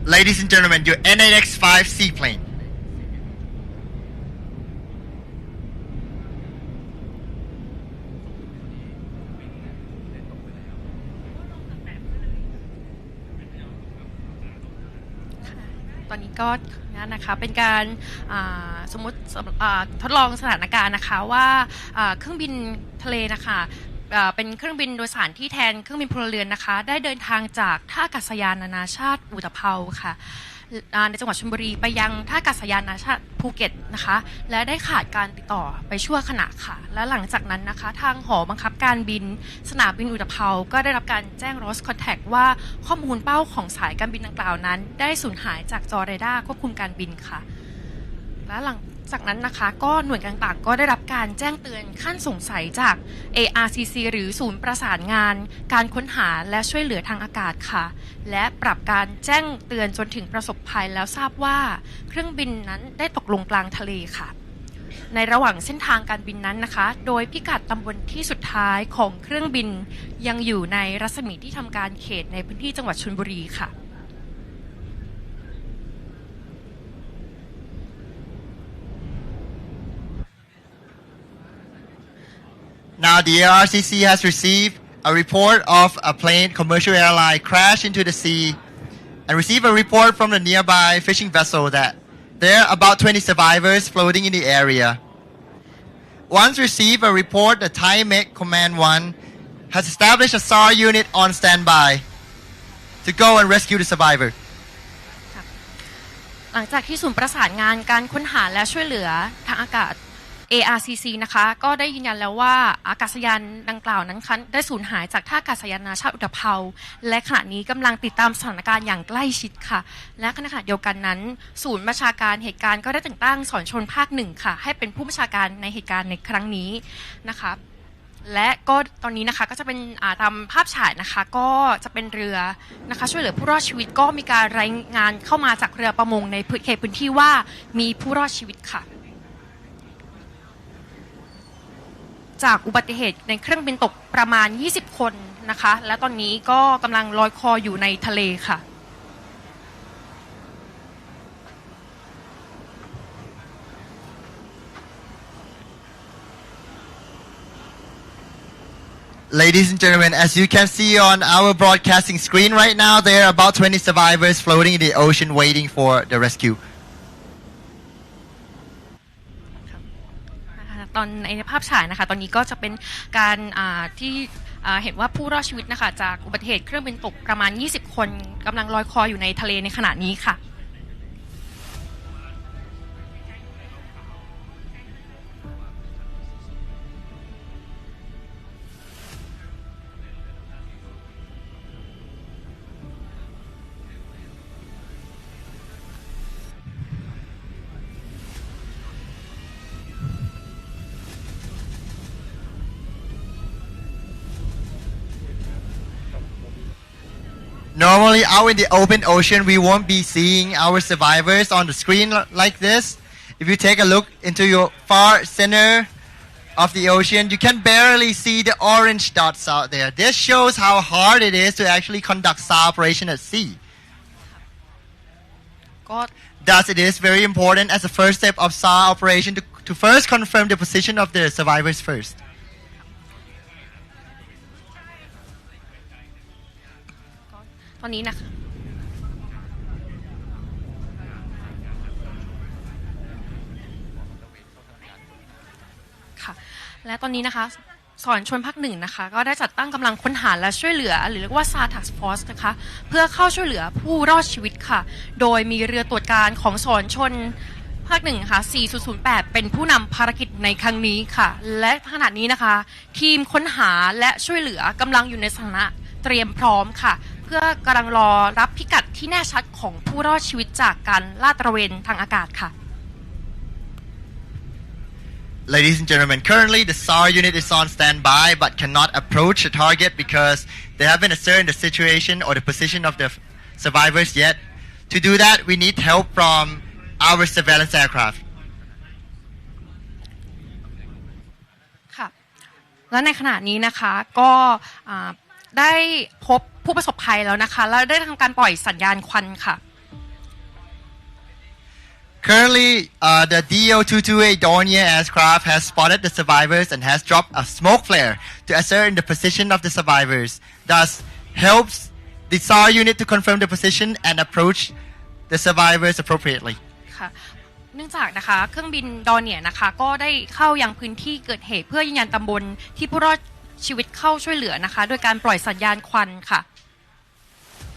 Ladies and gentlemen, your NAX-5 seaplane. .ตอนนี้ก็นะคะเป็นการสมมติทดลองสถานการณ์นะคะว่าเครื่องบินทะเลนะคะเป็นเครื่องบินโดยสารที่แทนเครื่องบินพลเรือนนะคะได้เดินทางจากท่าอากาศยานนานาชาติอุตภเปาค่ะในจังหวัดชลบุรีไปยังท่าอากาศยานนานาชาติภูเก็ตนะคะและได้ขาดการติดต่อไปชั่วขณะค่ะและหลังจากนั้นนะคะทางหอบังคับการบินสนามบินอุตภเปาก็ได้รับการแจ้ง lost contact ว่าข้อมูลเป้าของสายการบินดังกล่าวนั้นได้สูญหายจากจอเรดาร์ควบคุมการบินค่ะและหลังจากนั้นนะคะก็หน่วยต่างๆก็ได้รับการแจ้งเตือนขั้นสงสัยจาก ARCC หรือศูนย์ประสานงานการค้นหาและช่วยเหลือทางอากาศค่ะและปรับการแจ้งเตือนจนถึงประสบภัยแล้วทราบว่าเครื่องบินนั้นได้ตกลงกลางทะเลค่ะในระหว่างเส้นทางการบินนั้นนะคะโดยพิกัดตำบลที่สุดท้ายของเครื่องบินยังอยู่ในรัศมีที่ทำการเขตในพื้นที่จังหวัดชลบุรีค่ะNow the ARCC has received a report of a plane, commercial airline, crash into the sea and received a report from the nearby fishing vessel that there are about 20 survivors floating in the area. Once received a report, the Thai Met Command 1 has established a SAR unit on standby to go and rescue the survivor. หลังจากที่ศูนย์ประสานงานการค้นหาและช่วยเหลือทางอากาศARCC นะคะก็ได้ยืนยันแล้วว่าอากาศยานดังกล่าวนั้นได้สูญหายจากท่าอากาศยานนานาชาติอุตภเปาและขณะนี้กำลังติดตามสถานการณ์อย่างใกล้ชิดค่ะและขณะเดียวกันนั้นศูนย์บัญชาการเหตุการณ์ก็ได้แต่งตั้งศรชลภาค1ค่ะให้เป็นผู้บัญชาการในเหตุการณ์ในครั้งนี้นะคะและก็ตอนนี้นะคะก็จะเป็นตามภาพฉายนะคะก็จะเป็นเรือนะคะช่วยเหลือผู้รอดชีวิตก็มีการรายงานเข้ามาจากเรือประมงในเขตพื้นที่ว่ามีผู้รอดชีวิตค่ะจากอุบัติเหตุในเครื่องบินตกประมาณ20คนนะคะและตอนนี้ก็กำลังลอยคออยู่ในทะเลค่ะ Ladies and gentlemen, as you can see on our broadcasting screen right now, there are about 20 survivors floating in the ocean waiting for the rescue. ตอนในภาพฉายนะคะตอนนี้ก็จะเป็นการที่เห็นว่าผู้รอดชีวิตนะคะจากอุบัติเหตุเครื่องบินตกประมาณ20คนกำลังลอยคออยู่ในทะเลในขณะนี้ค่ะ Normally, out in the open ocean, we won't be seeing our survivors on the screen like this. If you take a look into your far center of the ocean, you can barely see the orange dots out there. This shows how hard it is to actually conduct SAR operation at sea. Thus, it is very important as a first step of SAR operation to first confirm the position of the survivors first. ตอนนี้นะคะค่ะและตอนนี้นะคะสอนชนภาคหนึ่งนะคะก็ได้จัดตั้งกำลังค้นหาและช่วยเหลือหรือเรียกว่า SAR Task Force นะคะเพื่อเข้าช่วยเหลือผู้รอดชีวิตค่ะโดยมีเรือตรวจการของสอนชนภาคหนึ่งค่ะ4008เป็นผู้นำภารกิจในครั้งนี้ค่ะและขณะนี้นะคะทีมค้นหาและช่วยเหลือกำลังอยู่ในสถานะเตรียมพร้อมค่ะเพื่อกำลังรอรับพิกัดที่แน่ชัดของผู้รอดชีวิตจากการลาดตระเวนทางอากาศค่ะ Ladies and gentlemen, currently the SAR unit is on standby but cannot approach the target because they haven't ascertained the situation or the position of the survivors yet. To do that, we need help from our surveillance aircraft. ค่ะและในขณะนี้นะคะก็ได้พบผู้ประสบภัยแล้วนะคะและได้ทำการปล่อยสัญญาณควันค่ะ Currently, the DO-228 Dornier aircraft has spotted the survivors and has dropped a smoke flare to ascertain the position of the survivors. Thus, helps the SAR unit to confirm the position and approach the survivors appropriately. ค่ะเนื่องจากนะคะเครื่องบินดอร์เนียนะคะก็ได้เข้ายังพื้นที่เกิดเหตุเพื่อยืนยันตำบลที่ผู้รอดชีวิตเข้าช่วยเหลือนะคะโดยการปล่อยสัญญาณควันค่ะ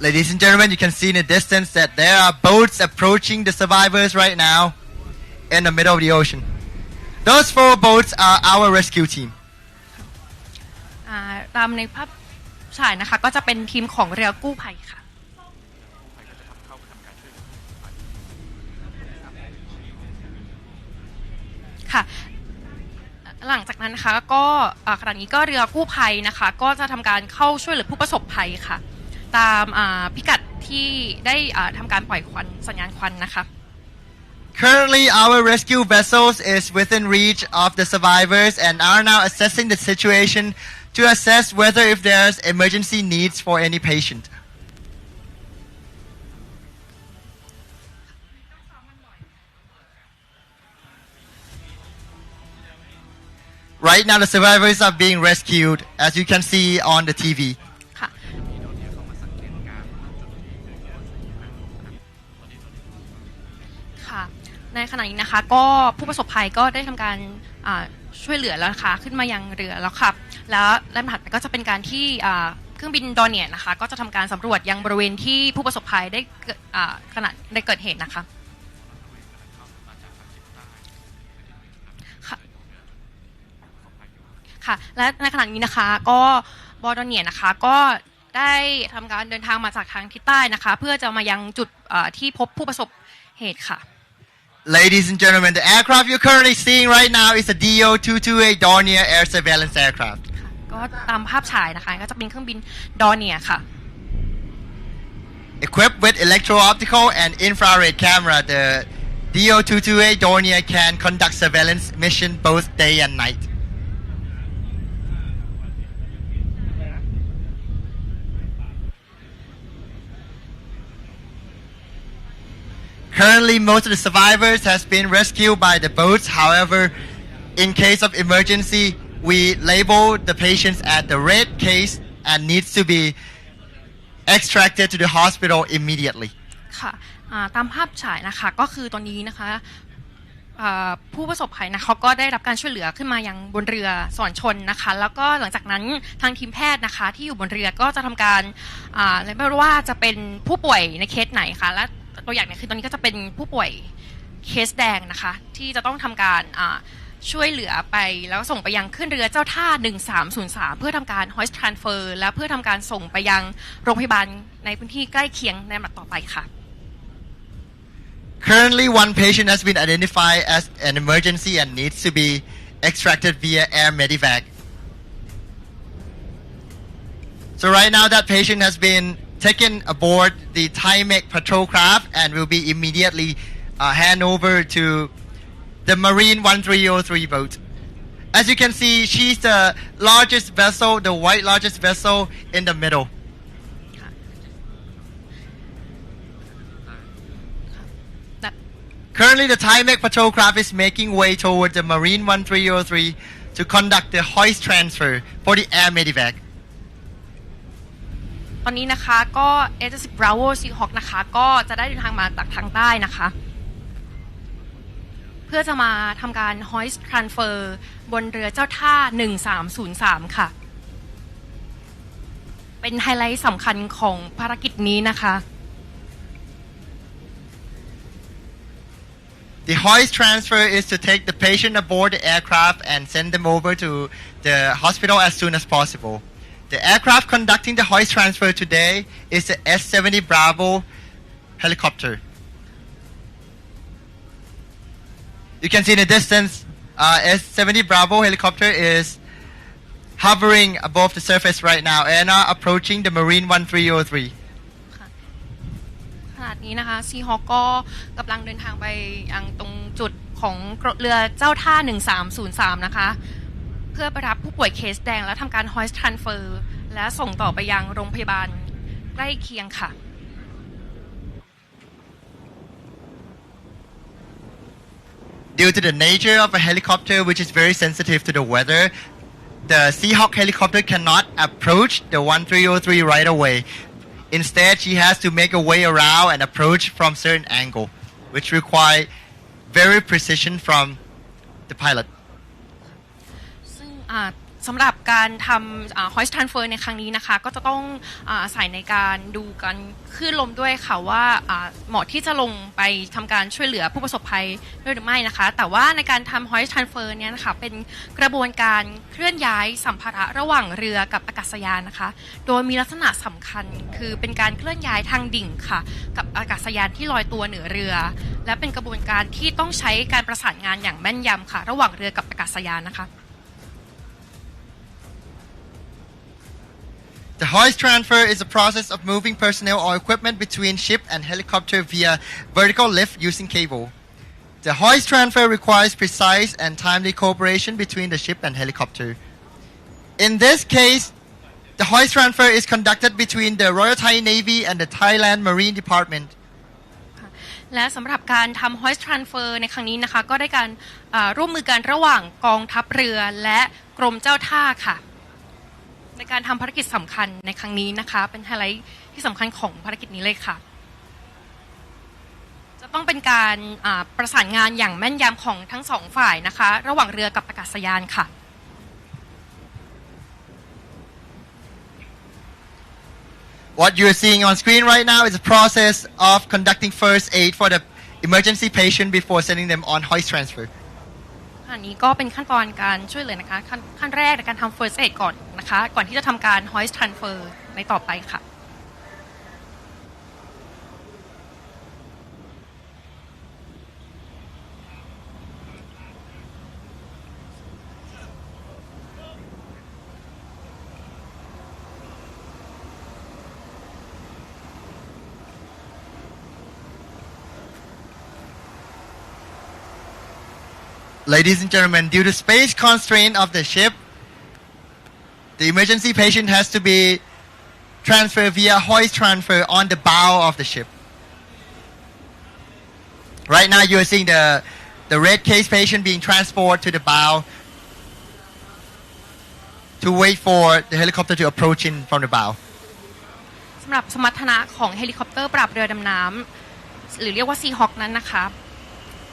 Ladies and gentlemen, you can see in the distance that there are boats approaching the survivors right now in the middle of the ocean. Those 4 boats are our rescue team. ตามในภาพฉายนะคะก็จะเป็นทีมของเรือกู้ภัยค่ะค่ะหลังจากนั้นนะคะก็ขณะนี้ก็เรือกู้ภัยนะคะก็จะทำการเข้าช่วยเหลือผู้ประสบภัยค่ะตามพิกัดที่ได้ทำการปล่อยควันสัญญาณควันนะคะ Currently, our rescue vessels is within reach of the survivors and are now assessing the situation to assess whether if there's emergency needs for any patient. Right now, the survivors are being rescued, as you can see on the TV. ค่ะในขณะนี้นะคะก็ผู้ประสบภัยก็ได้ทำการช่วยเหลือแล้วนะคะขึ้นมายังเรือแล้วค่ะแล้วลำดับก็จะเป็นการที่เครื่องบินดอร์เนียนะคะก็จะทำการสำรวจยังบริเวณที่ผู้ประสบภัยได้ขณะได้เกิดเหตุนะคะค่ะและในขณะนี้นะคะก็บอร์ดอเนียนะคะก็ได้ทำการเดินทางมาจากทางทิศใต้นะคะเพื่อจะมายังจุดที่พบผู้ประสบเหตุค่ะ Ladies and gentlemen, the aircraft you're currently seeing right now is a DO-228 Dornier air surveillance aircraft. ก็ตามภาพฉายนะคะก็จะเป็นเครื่องบินดอร์เนียค่ะ Equipped with electro-optical and infrared camera, the DO-228 Dornier can conduct surveillance mission both day and night. Currently, most of the survivors has been rescued by the boats. However, in case of emergency, we label the patients at the red case and needs to be extracted to the hospital immediately. ค่ะตามภาพฉายนะคะก็คือตอนนี้นะคะ ผู้ประสบภัยนะเขาก็ได้รับการช่วยเหลือขึ้นมายังบนเรือศรชลนะคะแล้วก็หลังจากนั้นทางทีมแพทย์นะคะที่อยู่บนเรือก็จะทำการไม่ว่าจะเป็นผู้ป่วยในเคสไหนคะและตัวอย่างเนี่ยคือตอนนี้ก็จะเป็นผู้ป่วยเคสแดงนะคะที่จะต้องทำการช่วยเหลือไปแล้วส่งไปยังขึ้นเรือเจ้าท่า1303เพื่อทำการ hoist transfer และเพื่อทำการส่งไปยังโรงพยาบาลในพื้นที่ใกล้เคียงในลำดับต่อไปค่ะ Currently, one patient has been identified as an emergency and needs to be extracted via air medevac. So right now, that patient has been taken aboard the Thai-Mek patrol craft and will be immediately hand over to the Marine 1303 boat. As you can see, she's the largest vessel, the white largest vessel in the middle. Currently, the Thai-Mek patrol craft is making way towards the Marine 1303 to conduct the hoist transfer for the air medevac. ตอนนี้นะคะก็ ASEAN Bravo Seahawk นะคะก็จะได้เดินทางมาจากทางใต้นะคะเพื่อจะมาทำการ hoist transfer บนเรือเจ้าท่า1303ค่ะเป็นไฮไลท์สำคัญของภารกิจนี้นะคะ The hoist transfer is to take the patient aboard the aircraft and send them over to the hospital as soon as possible. The aircraft conducting the hoist transfer today is the S-70 Bravo helicopter. You can see in the distance, S-70 Bravo helicopter is hovering above the surface right now and are approaching the Marine 1303. ขณะนี้นะคะซีฮอคก็กำลังเดินทางไปยังตรงจุดของเรือเจ้าท่า1303นะคะเพื่อไปรับผู้ป่วยเคสแดงและทำการ hoist transfer และส่งต่อไปยังโรงพยาบาลใกล้เคียงค่ะ Due to the nature of a helicopter which is very sensitive to the weather, the Seahawk helicopter cannot approach the 1303 right away. Instead, she has to make a way around and approach from certain angle, which require very precision from the pilot. ซึ่งสำหรับการทำ hoist transfer ในครั้งนี้นะคะก็จะต้องอาศัยในการดูการคลื่นลมด้วยค่ะว่าเหมาะที่จะลงไปทำการช่วยเหลือผู้ประสบภัยด้วยหรือไม่นะคะแต่ว่าในการทำ hoist transfer เนี่ยนะคะเป็นกระบวนการเคลื่อนย้ายสัมภาระระหว่างเรือกับอากาศยานนะคะโดยมีลักษณะสำคัญคือเป็นการเคลื่อนย้ายทางดิ่งค่ะกับอากาศยานที่ลอยตัวเหนือเรือและเป็นกระบวนการที่ต้องใช้การประสานงานอย่างแม่นยำค่ะระหว่างเรือกับอากาศยานนะคะThe hoist transfer is a process of moving personnel or equipment between ship and helicopter via vertical lift using cable. The hoist transfer requires precise and timely cooperation between the ship and helicopter. In this case, the hoist transfer is conducted between the Royal Thai Navy and the Thailand Marine Department. และสำหรับการทำ hoist transfer ในครั้งนี้นะคะก็ได้การร่วมมือกันระหว่างกองทัพเรือและกรมเจ้าท่าค่ะในการทำภารกิจสำคัญในครั้งนี้นะคะเป็นไฮไลท์ที่สำคัญของภารกิจนี้เลยค่ะจะต้องเป็นการประสานงานอย่างแม่นยำของทั้งสองฝ่ายนะคะระหว่างเรือกับอากาศยานค่ะ What you are seeing on screen right now is a process of conducting first aid for the emergency patient before sending them on hoist transfer. อันนี้ก็เป็นขั้นตอนการช่วยเหลือนะคะขั้นแรกในการทำ first aid ก่อนนะคะก่อนที่จะทำการ hoist transfer ในต่อไปค่ะ Ladies and gentlemen, due to space constraint of the ship, the emergency patient has to be transferred via hoist transfer on the bow of the ship. Right now you are seeing the red case patient being transported to the bow to wait for the helicopter to approach in from the bow. สำหรับสมรรถนะของเฮลิคอปเตอร์ปราบเรือดำน้ำหรือเรียกว่า Seahawk นั้นนะคะ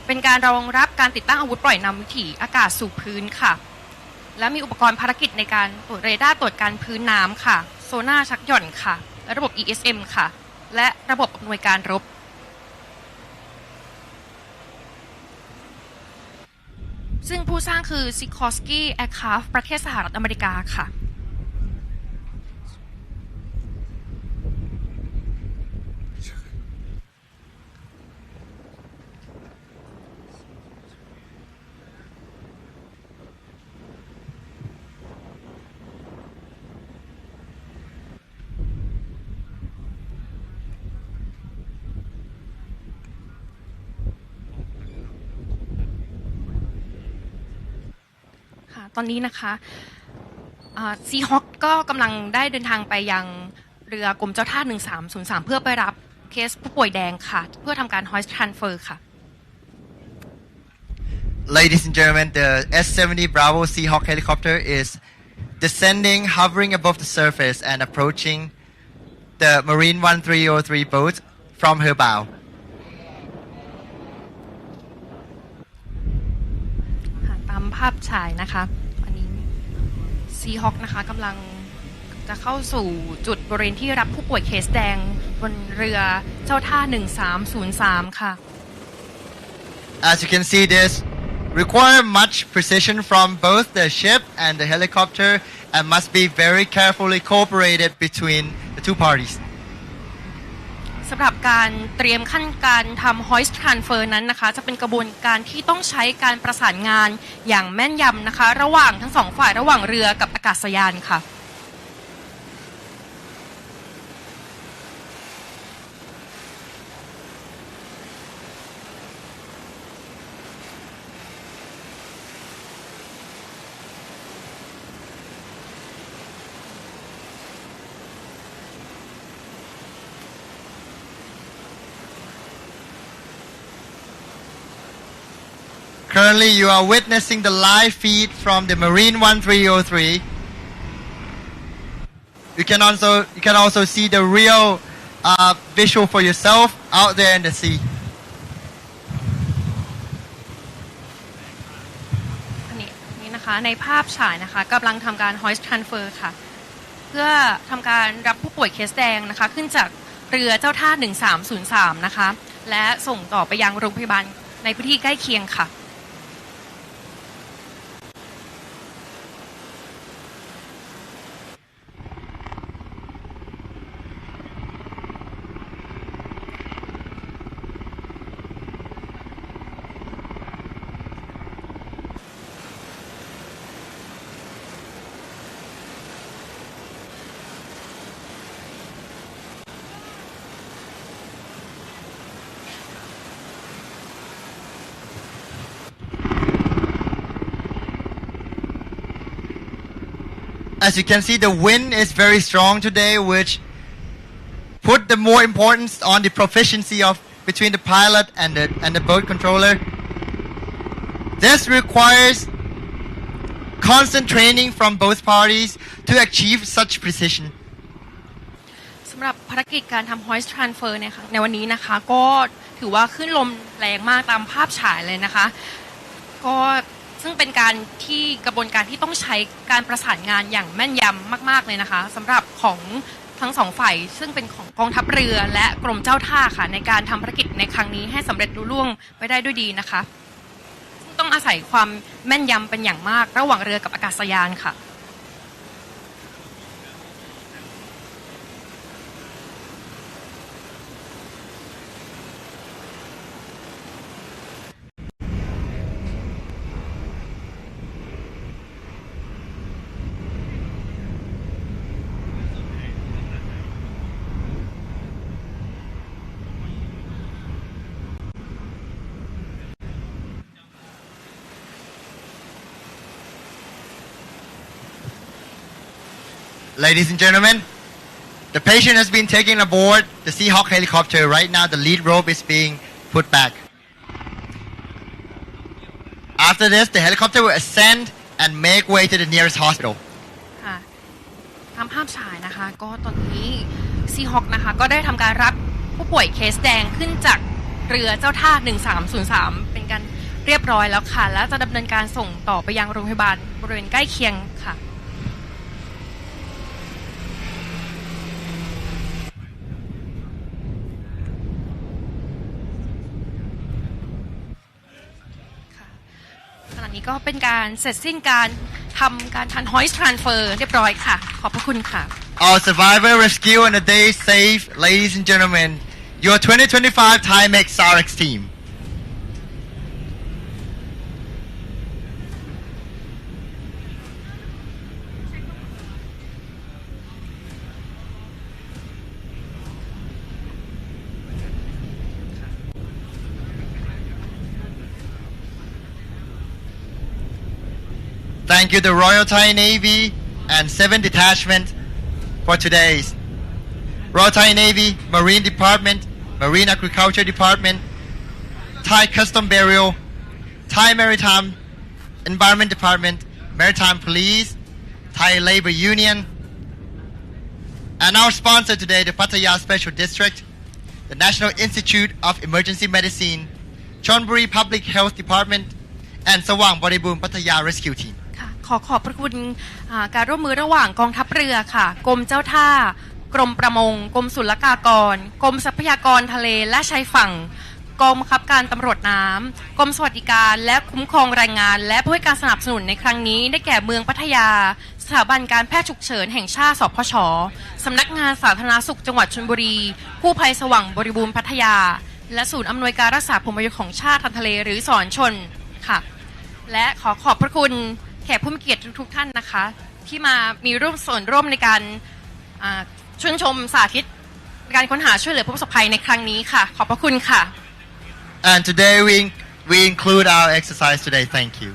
เป็นการรองรับการติดตั้งอาวุธปล่อยนำวิถีอากาศสู่พื้นค่ะและมีอุปกรณ์ภารกิจในการตรวจเรดาร์ตรวจการพื้นน้ำค่ะโซน่าชักหย่อนค่ะและระบบ ESM ค่ะและระบบอำนวยการรบซึ่งผู้สร้างคือ Sikorsky Aircraft ประเทศสหรัฐอเมริกาค่ะตอนนี้นะคะซีฮอคก็กำลังได้เดินทางไปยังเรือกรมเจ้าท่า1303เพื่อไปรับเคสผู้ป่วยแดงค่ะเพื่อทำการ hoist transfer ค่ะ Ladies and gentlemen, the S-70 Bravo Seahawk helicopter is descending, hovering above the surface and approaching the Marine 1303 boat from her bow. ตามภาพฉายนะคะอันนี้ซีฮอคนะคะกำลังจะเข้าสู่จุดบริเวณที่รับผู้ป่วยเคสแดงบนเรือเจ้าท่า1303ค่ะ As you can see, this require much precision from both the ship and the helicopter and must be very carefully cooperated between the two parties. สำหรับการเตรียมขั้นการทำ hoist transfer นั้นนะคะจะเป็นกระบวนการที่ต้องใช้การประสานงานอย่างแม่นยำนะคะระหว่างทั้งสองฝ่ายระหว่างเรือกับอากาศยานค่ะ Currently, you are witnessing the live feed from the Marine 1303. You can also see the real visual for yourself out there in the sea. อันนี้นะคะในภาพฉายนะคะกำลังทำการ hoist transfer ค่ะเพื่อทำการรับผู้ป่วยเคสแดงนะคะขึ้นจากเรือเจ้าท่า1303นะคะและส่งต่อไปยังโรงพยาบาลในพื้นที่ใกล้เคียงค่ะAs you can see, the wind is very strong today, which put the more importance on the proficiency of between the pilot and the boat controller. This requires constant training from both parties to achieve such precision. สำหรับภารกิจการทำ hoist transfer เนี่ยค่ะในวันนี้นะคะก็ถือว่าขึ้นลมแรงมากตามภาพฉายเลยนะคะก็ซึ่งเป็นการที่กระบวนการที่ต้องใช้การประสานงานอย่างแม่นยำมากๆเลยนะคะสำหรับของทั้งสองฝ่ายซึ่งเป็นของกองทัพเรือและกรมเจ้าท่าค่ะในการทำภารกิจในครั้งนี้ให้สำเร็จลุล่วงไปได้ด้วยดีนะคะซึ่งต้องอาศัยความแม่นยำเป็นอย่างมากระหว่างเรือกับอากาศยานค่ะLadies and gentlemen, the patient has been taken aboard the Seahawk helicopter. Right now, the lead rope is being put back. After this, the helicopter will ascend and make way to the nearest hospital. ค่ะตามภาพฉายนะคะก็ตอนนี้ซีฮอคนะคะก็ได้ทำการรับผู้ป่วยเคสแดงขึ้นจาก เรือเจ้าท่า1303เป็นการเรียบร้อยแล้วค่ะและจะดำเนินการส่งต่อไปยังโรงพยาบาลบริเวณใกล้เคียงค่ะขณะนี้ก็เป็นการเสร็จสิ้นการทำการทัน hoist transfer เรียบร้อยค่ะขอบพระคุณค่ะ Our survivor rescue and a day safe, ladies and gentlemen. Your 2025 Thaimex SAREX team. Thank you, the Royal Thai Navy and 7 Detachment for today's Royal Thai Navy, Marine Department, Marine Agriculture Department, Thai Custom Bureau, Thai Maritime Environment Department, Maritime Police, Thai Labor Union, and our sponsor today, the Pattaya Special District, the National Institute of Emergency Medicine, Chonburi Public Health Department, and Sawang Boriboon Pattaya Rescue Team. ขอบพระคุณการร่วมมือระหว่างกองทัพเรือค่ะกรมเจ้าท่ากรมประมงกรมศุลกากรกรมทรัพยากรทะเลและชายฝั่งกองบังคับการตำรวจน้ำกรมสวัสดิการและคุ้มครองแรงงานและผู้ให้การสนับสนุนในครั้งนี้ได้แก่เมืองพัทยาสถาบันการแพทย์ฉุกเฉินแห่งชาติสพช.สำนักงานสาธารณสุขจังหวัดชลบุรีกู้ภัยสว่างบริบูรณ์พัทยาและศูนย์อำนวยการรักษาผลประโยชน์ของชาติทางทะเลหรือศรชลค่ะและขอบพระคุณแขกผู้มีเกียรติทุกท่านนะคะที่มามีส่วนร่วมในการชื่นชมสาธิตการค้นหาช่วยเหลือผู้ประสบภัยในครั้งนี้ค่ะขอบพระคุณค่ะ And today we include our exercise today. Thank you.